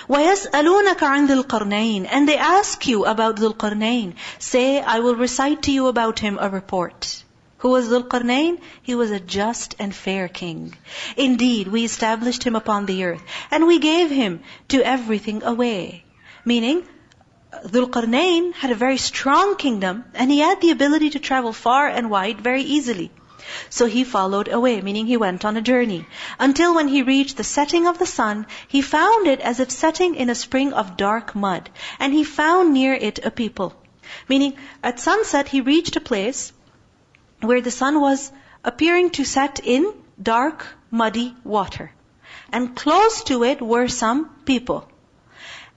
وَيَسْأَلُونَكَ عَنْ ذِي الْقَرْنَيْنِ, and they ask you about Dhul Qarnayn. Say, I will recite to you about him a report. Who was Dhul Qarnayn? He was a just and fair king. Indeed, we established him upon the earth, and we gave him to everything away. Meaning, Dhul Qarnayn had a very strong kingdom, and he had the ability to travel far and wide very easily. So he followed away, meaning he went on a journey. Until when he reached the setting of the sun, he found it as if setting in a spring of dark mud. And he found near it a people. Meaning, at sunset he reached a place where the sun was appearing to set in dark, muddy water. And close to it were some people.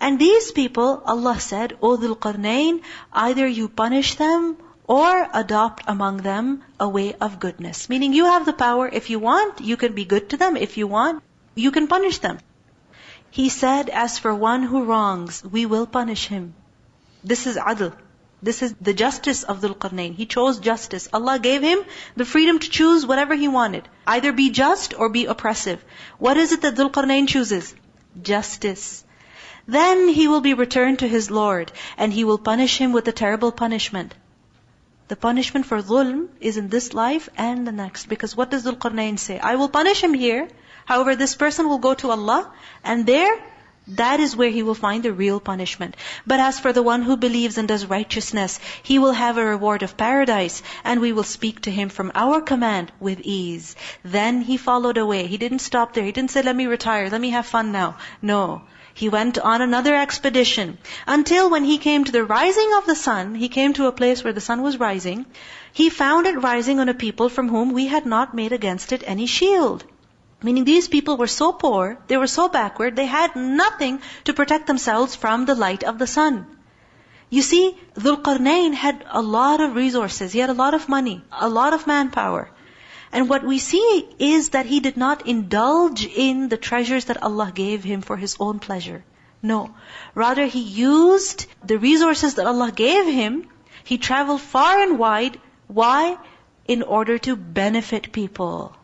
And these people, Allah said, O Dhul Qarnayn, either you punish them or adopt among them a way of goodness. Meaning you have the power. If you want, you can be good to them. If you want, you can punish them. He said, as for one who wrongs, we will punish him. This is adl. This is the justice of Dhul Qarnayn. He chose justice. Allah gave him the freedom to choose whatever he wanted. Either be just or be oppressive. What is it that Dhul Qarnayn chooses? Justice. Then he will be returned to his Lord, and he will punish him with a terrible punishment. The punishment for dhulm is in this life and the next. Because what does Dhul Qarnayn say? I will punish him here. However, this person will go to Allah, and there, that is where he will find the real punishment. But as for the one who believes and does righteousness, he will have a reward of paradise, and we will speak to him from our command with ease. Then he followed away. He didn't stop there. He didn't say, let me retire, let me have fun now. No. He went on another expedition, until when he came to the rising of the sun, he came to a place where the sun was rising, he found it rising on a people from whom we had not made against it any shield. Meaning these people were so poor, they were so backward, they had nothing to protect themselves from the light of the sun. You see, Dhul Qarnayn had a lot of resources, he had a lot of money, a lot of manpower. And what we see is that he did not indulge in the treasures that Allah gave him for his own pleasure. No. Rather, he used the resources that Allah gave him. He traveled far and wide. Why? In order to benefit people.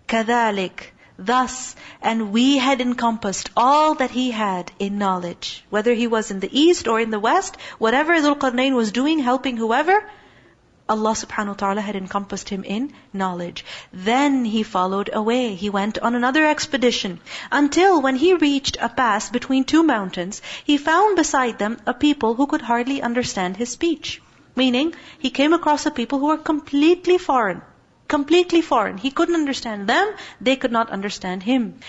كَذَلِكَ, thus, and we had encompassed all that he had in knowledge. Whether he was in the east or in the west, whatever Dhul Qarnayn was doing, helping whoever, Allah subhanahu wa ta'ala had encompassed him in knowledge. Then he followed away. He went on another expedition. Until when he reached a pass between two mountains, he found beside them a people who could hardly understand his speech. Meaning, he came across a people who were completely foreign. Completely foreign. He couldn't understand them. They could not understand him.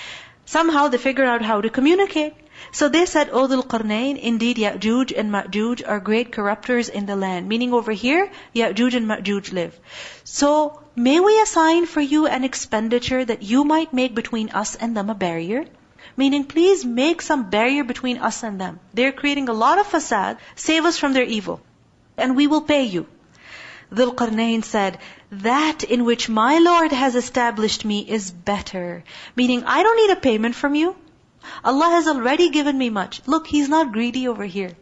Somehow they figured out how to communicate. So they said, O Dhul Qarnayn, indeed Ya'juj and Ma'juj are great corruptors in the land. Meaning over here, Ya'juj and Ma'juj live. So, may we assign for you an expenditure that you might make between us and them a barrier? Meaning, please make some barrier between us and them. They're creating a lot of fasad. Save us from their evil. And we will pay you. Dhul Qarnayn said, that in which my Lord has established me is better. Meaning, I don't need a payment from you. Allah has already given me much. Look, He's not greedy over here.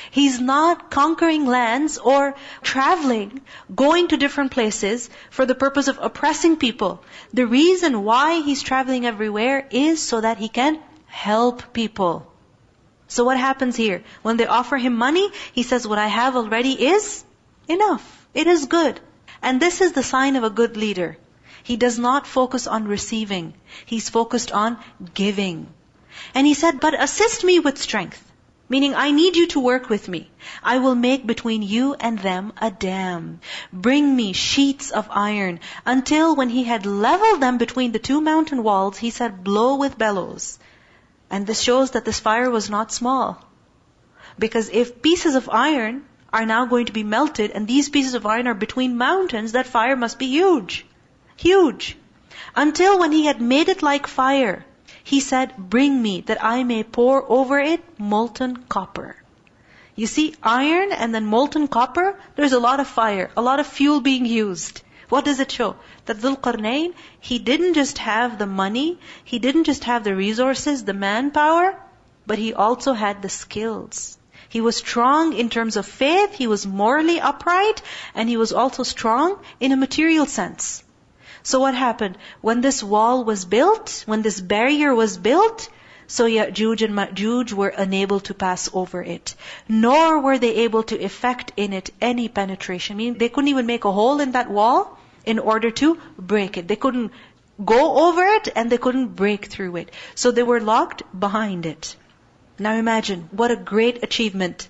He's not conquering lands or traveling, going to different places for the purpose of oppressing people. The reason why He's traveling everywhere is so that He can help people. So what happens here? When they offer Him money, He says, what I have already is enough. It is good. And this is the sign of a good leader. He does not focus on receiving. He's focused on giving. And he said, but assist me with strength. Meaning, I need you to work with me. I will make between you and them a dam. Bring me sheets of iron. Until when he had leveled them between the two mountain walls, he said, blow with bellows. And this shows that this fire was not small. Because if pieces of iron are now going to be melted, and these pieces of iron are between mountains, that fire must be huge. Huge. Until when he had made it like fire, he said, bring me that I may pour over it molten copper. You see, iron and then molten copper, there's a lot of fire, a lot of fuel being used. What does it show? That Dhul Qarnayn, he didn't just have the money, he didn't just have the resources, the manpower, but he also had the skills. He was strong in terms of faith, he was morally upright, and he was also strong in a material sense. So what happened? When this wall was built, when this barrier was built, So Ya'juj and Ma'juj were unable to pass over it. Nor were they able to effect in it any penetration. I mean, they couldn't even make a hole in that wall in order to break it. They couldn't go over it and they couldn't break through it. So they were locked behind it. Now imagine, what a great achievement